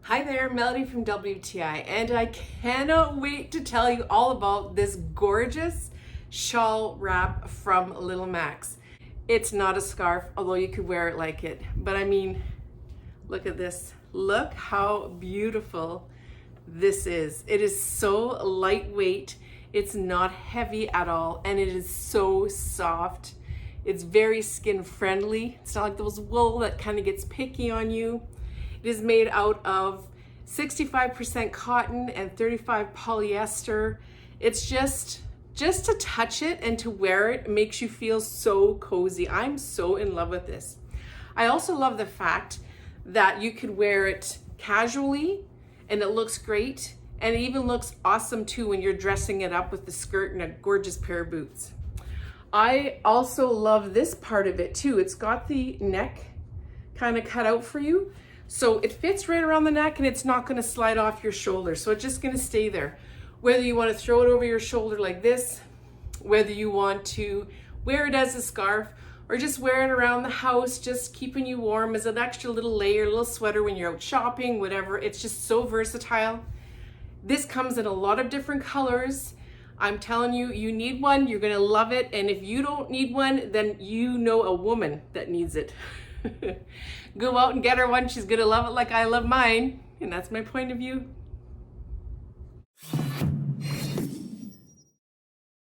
Hi there, Melody from WTI, and I cannot wait to tell you all about this gorgeous shawl wrap from Little Max. It's not a scarf, although you could wear it like it, but I mean, look at this. Look how beautiful this is. It is so lightweight, it's not heavy at all, and it is so soft. It's very skin friendly. It's not like those wool that kind of gets picky on you. It is made out of 65% cotton and 35 polyester. It's just to touch it and to wear it makes you feel so cozy. I'm so in love with this. I also love the fact that you could wear it casually and it looks great, and it even looks awesome too when you're dressing it up with the skirt and a gorgeous pair of boots. I also love this part of it too. It's got the neck kind of cut out for you. So it fits right around the neck and it's not going to slide off your shoulder. So it's just going to stay there. Whether you want to throw it over your shoulder like this, whether you want to wear it as a scarf, or just wear it around the house, just keeping you warm as an extra little layer, little sweater when you're out shopping, whatever. It's just so versatile. This comes in a lot of different colors. I'm telling you, you need one, you're going to love it. And if you don't need one, then you know a woman that needs it. Go out and get her one. She's gonna love it like I love mine. And that's my point of view.